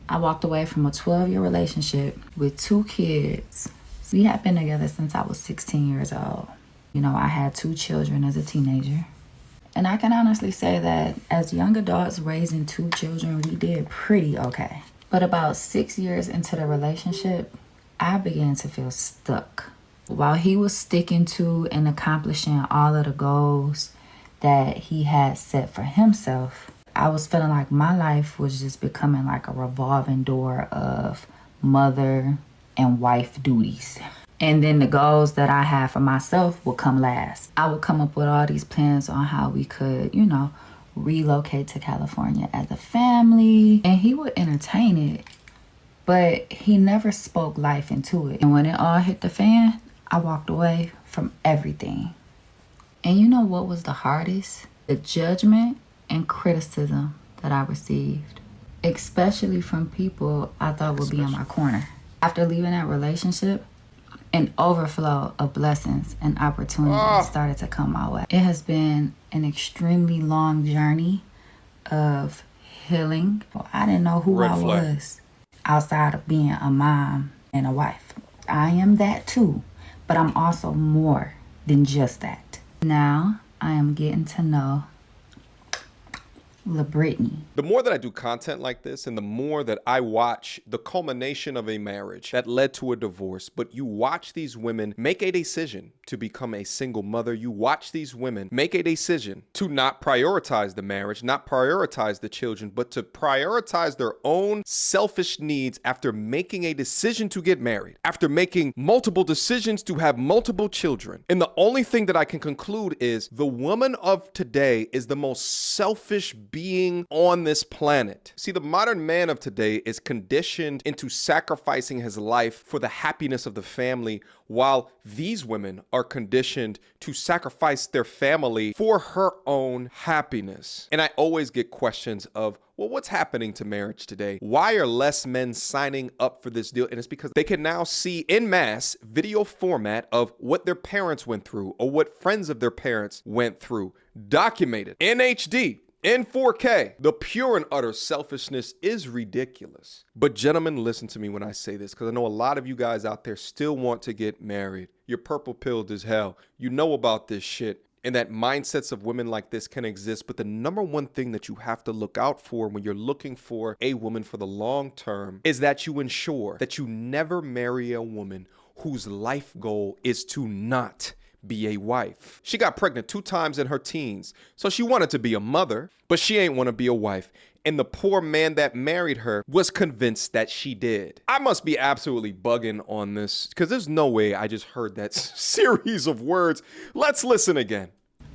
I walked away from a 12-year relationship with 2 kids. We had been together since I was 16 years old. You know, I had 2 children as a teenager. And I can honestly say that as young adults raising 2 children, we did pretty okay. But about 6 years into the relationship, I began to feel stuck. While he was sticking to and accomplishing all of the goals that he had set for himself, I was feeling like my life was just becoming like a revolving door of mother and wife duties. And then the goals that I had for myself would come last. I would come up with all these plans on how we could, relocate to California as a family. And he would entertain it, but he never spoke life into it. And when it all hit the fan, I walked away from everything. And you know what was the hardest? The judgment and criticism that I received, especially from people I thought would be in my corner. After leaving that relationship, an overflow of blessings and opportunities started to come my way. It has been an extremely long journey of healing. I didn't know who I was outside of being a mom and a wife. I am that too, but I'm also more than just that. Now I am getting to know LaBrittany. The more that I do content like this and the more that I watch the culmination of a marriage that led to a divorce, but you watch these women make a decision to become a single mother. You watch these women make a decision to not prioritize the marriage, not prioritize the children, but to prioritize their own selfish needs after making a decision to get married, after making multiple decisions to have multiple children. And the only thing that I can conclude is the woman of today is the most selfish being on this planet. See, the modern man of today is conditioned into sacrificing his life for the happiness of the family, while these women are conditioned to sacrifice their family for her own happiness. And I always get questions of, well, what's happening to marriage today? Why are less men signing up for this deal? And it's because they can now see in mass video format of what their parents went through or what friends of their parents went through, documented in HD. In 4K, the pure and utter selfishness is ridiculous. But gentlemen, listen to me when I say this, because I know a lot of you guys out there still want to get married. You're purple pilled as hell. You know about this shit and that mindsets of women like this can exist. But the number one thing that you have to look out for when you're looking for a woman for the long term is that you ensure that you never marry a woman whose life goal is to not be a wife. She got pregnant 2 times in her teens, so she wanted to be a mother, but she ain't want to be a wife. And the poor man that married her was convinced that she did. I must be absolutely bugging on this, because there's no way I just heard that series of words. Let's listen again.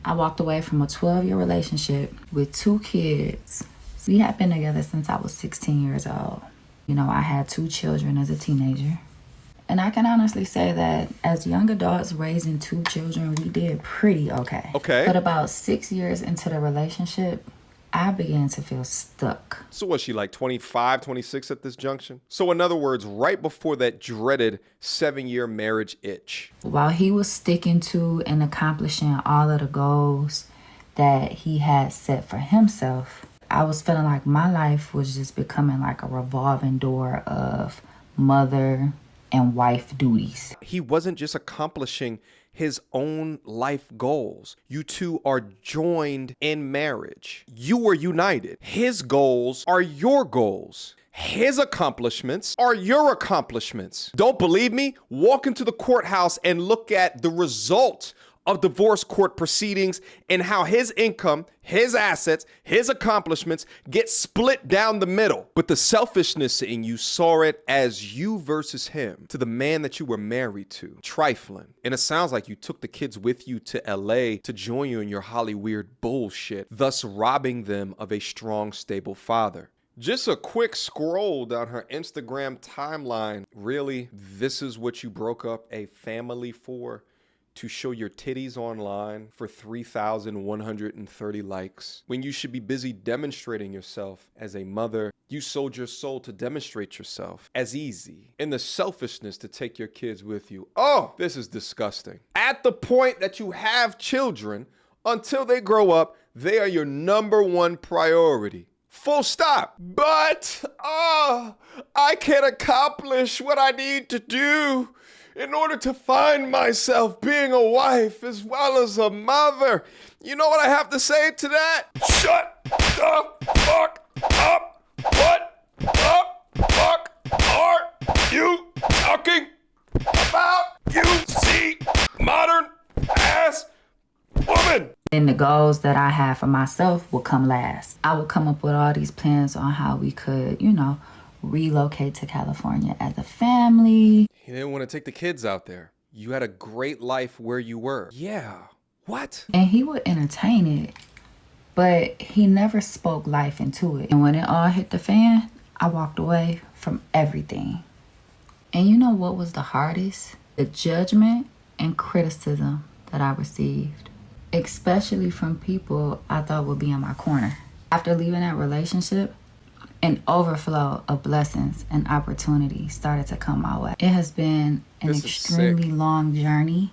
I walked away from a 12-year relationship with 2 kids. We had been together since I was 16 years old. You know, I had 2 children as a teenager. And I can honestly say that as young adults raising 2 children, we did pretty okay. But about 6 years into the relationship, I began to feel stuck. So was she like 25, 26 at this junction? So in other words, right before that dreaded 7-year marriage itch. While he was sticking to and accomplishing all of the goals that he had set for himself, I was feeling like my life was just becoming like a revolving door of mother and wife duties. He wasn't just accomplishing his own life goals. You two are joined in marriage. You were united. His goals are your goals. His accomplishments are your accomplishments. Don't believe me? Walk into the courthouse and look at the result of divorce court proceedings and how his income, his assets, his accomplishments get split down the middle. But the selfishness in you saw it as you versus him, to the man that you were married to. Trifling. And it sounds like you took the kids with you to LA to join you in your Hollyweird bullshit, thus robbing them of a strong, stable father. Just a quick scroll down her Instagram timeline. Really, this is what you broke up a family for? To show your titties online for 3,130 likes, when you should be busy demonstrating yourself as a mother. You sold your soul to demonstrate yourself as easy, and the selfishness to take your kids with you. Oh, this is disgusting. At the point that you have children, until they grow up, they are your number one priority. Full stop. But, I can accomplish what I need to do in order to find myself being a wife as well as a mother. You know what I have to say to that? Shut the fuck up. What the fuck are you talking about, you see modern ass woman? And the goals that I have for myself will come last. I would come up with all these plans on how we could, relocate to California as a family. You didn't want to take the kids out there. You had a great life where you were. Yeah. What? And he would entertain it, but he never spoke life into it. And when it all hit the fan, I walked away from everything. And you know what was the hardest? The judgment and criticism that I received, especially from people I thought would be in my corner. After leaving that relationship, an overflow of blessings and opportunities started to come my way. It has been an extremely long journey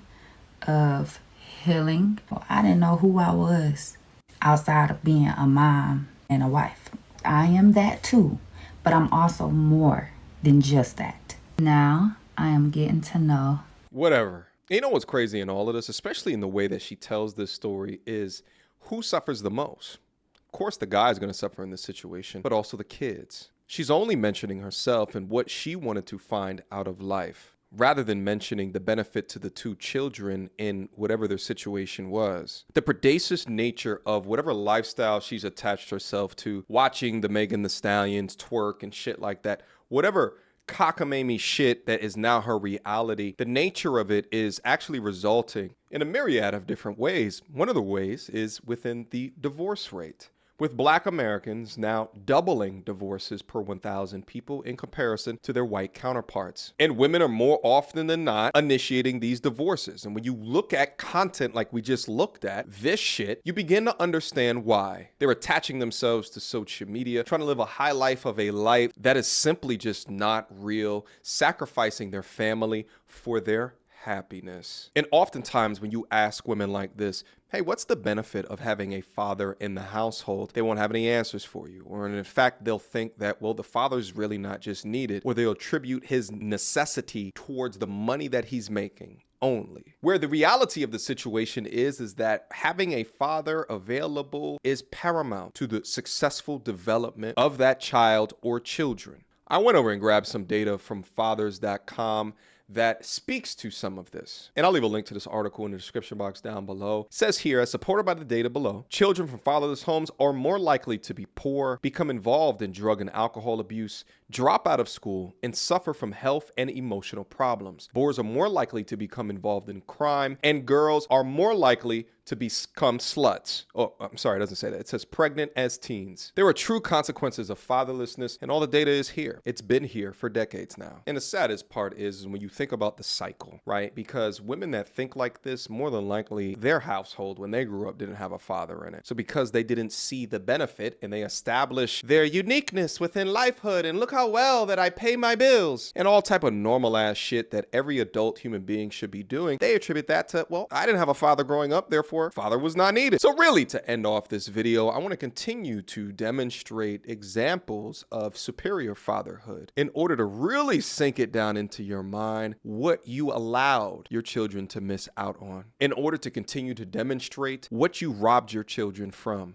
of healing. I didn't know who I was outside of being a mom and a wife. I am that too, but I'm also more than just that. Now I am getting to know. Whatever. You know what's crazy in all of this, especially in the way that she tells this story, is who suffers the most? Of course, the guy is going to suffer in this situation, but also the kids. She's only mentioning herself and what she wanted to find out of life, rather than mentioning the benefit to the two children in whatever their situation was. The predacious nature of whatever lifestyle she's attached herself to, watching the Megan Thee Stallions twerk and shit like that, whatever cockamamie shit that is now her reality, the nature of it is actually resulting in a myriad of different ways. One of the ways is within the divorce rate, with Black Americans now doubling divorces per 1,000 people in comparison to their white counterparts. And women are more often than not initiating these divorces. And when you look at content like we just looked at, this shit, you begin to understand why. They're attaching themselves to social media, trying to live a high life of a life that is simply just not real, sacrificing their family for their happiness. And oftentimes when you ask women like this, hey, what's the benefit of having a father in the household? They won't have any answers for you. Or in fact, they'll think that, well, the father's really not just needed, or they'll attribute his necessity towards the money that he's making only. Where the reality of the situation is that having a father available is paramount to the successful development of that child or children. I went over and grabbed some data from fathers.com that speaks to some of this. And I'll leave a link to this article in the description box down below. It says here, as supported by the data below, children from fatherless homes are more likely to be poor, become involved in drug and alcohol abuse, drop out of school, and suffer from health and emotional problems. Boys are more likely to become involved in crime, and girls are more likely to become sluts. Oh, I'm sorry, it doesn't say that. It says pregnant as teens. There are true consequences of fatherlessness, and all the data is here. It's been here for decades now. And the saddest part is when you think about the cycle, right? Because women that think like this, more than likely, their household, when they grew up, didn't have a father in it. So because they didn't see the benefit and they establish their uniqueness within lifehood, and look how well that I pay my bills, and all type of normal ass shit that every adult human being should be doing, they attribute that to, well, I didn't have a father growing up, therefore father was not needed. So really, to end off this video, I want to continue to demonstrate examples of superior fatherhood in order to really sink it down into your mind what you allowed your children to miss out on, in order to continue to demonstrate what you robbed your children from.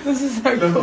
This is so cool.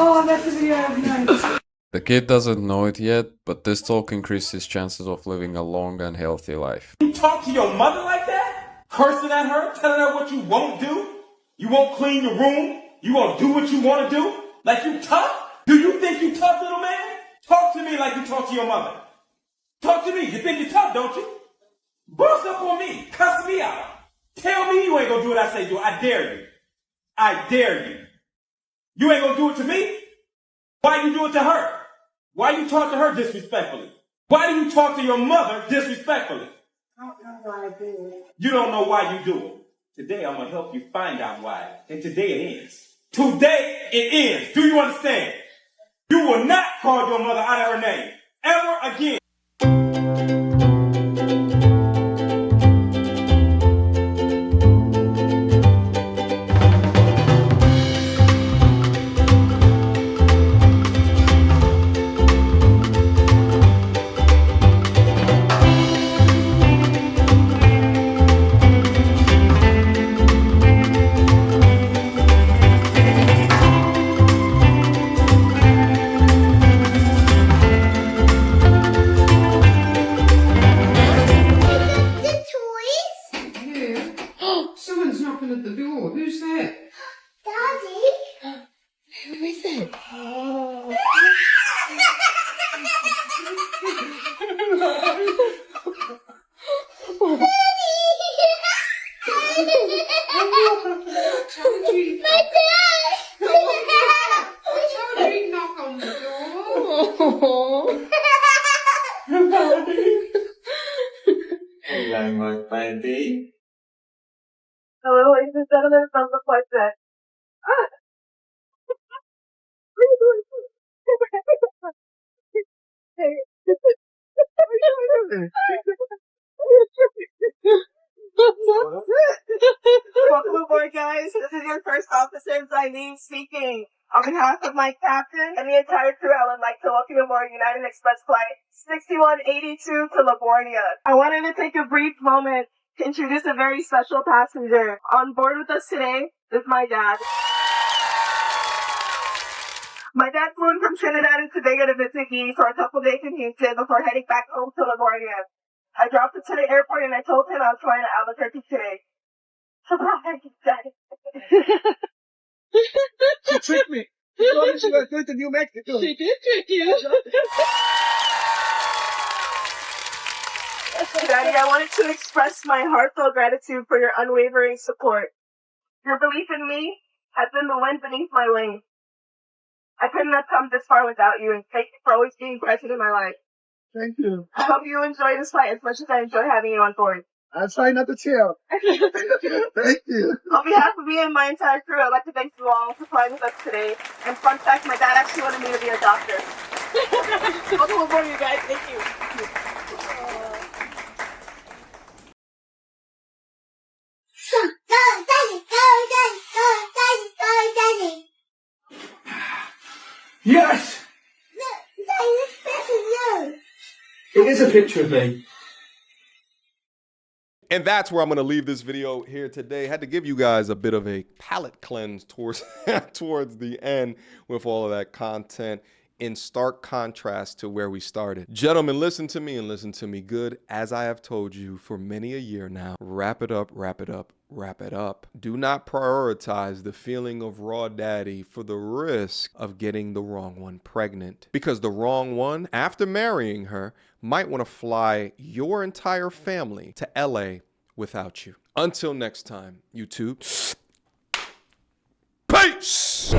Oh, that's a video of nice. The kid doesn't know it yet, but this talk increases his chances of living a long and healthy life. You talk to your mother like that? Cursing at her? Telling her what you won't do? You won't clean your room? You won't do what you want to do? Like you tough? Do you think you tough, little man? Talk to me like you talk to your mother. Talk to me. You think you're tough, don't you? Boss up on me. Cuss me out. Tell me you ain't gonna do what I say do. I dare you. I dare you. You ain't gonna do it to me? Why you do it to her? Why you talk to her disrespectfully? Why do you talk to your mother disrespectfully? I don't know why I do it. You don't know why you do it. Today I'm gonna help you find out why. And today it ends. Today it ends. Do you understand? You will not call your mother out of her name ever again. Someone's knocking at the door. Who's there? Daddy? Who is it? Charlie, knock on the door. Hello, my baby. Hello, ladies and gentlemen, from the flight deck. Welcome aboard, guys. This is your first officer, Zaineen, speaking. On behalf of my captain and the entire crew, I would like to welcome you aboard United Express Flight 6182 to Livornia. I wanted to take a brief moment to introduce a very special passenger. On board with us today is my dad. My dad flew in from Trinidad and Tobago to visit me for a couple days in Houston before heading back home to Livornia. I dropped him to the airport and I told him I was flying to Albuquerque today. Surprise, Daddy. She tricked me. She told me she was going to New Mexico. She did trick you. Daddy, I wanted to express my heartfelt gratitude for your unwavering support. Your belief in me has been the wind beneath my wings. I couldn't have come this far without you, and thank you for always being present in my life. Thank you. I hope you enjoy this flight as much as I enjoy having you on board. I'll try not to chill. Thank you. On behalf of me and my entire crew, I'd like to thank you all for flying with us today. And fun fact, my dad actually wanted me to be a doctor. Welcome aboard, you guys. Thank you. Yes! It is a picture of me. And that's where I'm going to leave this video here today. Had to give you guys a bit of a palate cleanse towards the end with all of that content in stark contrast to where we started. Gentlemen, listen to me and listen to me good. As I have told you for many a year now, wrap it up, wrap it up, wrap it up. Do not prioritize the feeling of raw daddy for the risk of getting the wrong one pregnant. Because the wrong one, after marrying her, might want to fly your entire family to LA without you. Until next time, YouTube. Peace!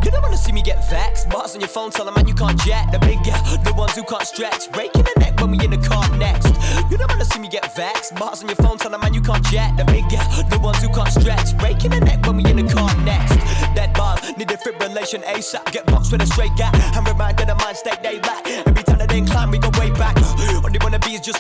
You don't wanna see me get vexed. Bars on your phone, tell a man you can't jet. The big guy, the ones who can't stretch. Breaking the neck when we in the car next. You don't wanna see me get vexed. Bars on your phone, tell a man you can't jet. The big guy, the ones who can't stretch. Breaking the neck when we in the car next. That bar, need defibrillation ASAP. Get boxed with a straight gap. I'm reminded of mind state they lack. Every time that they incline, we go way back. All they wanna be is just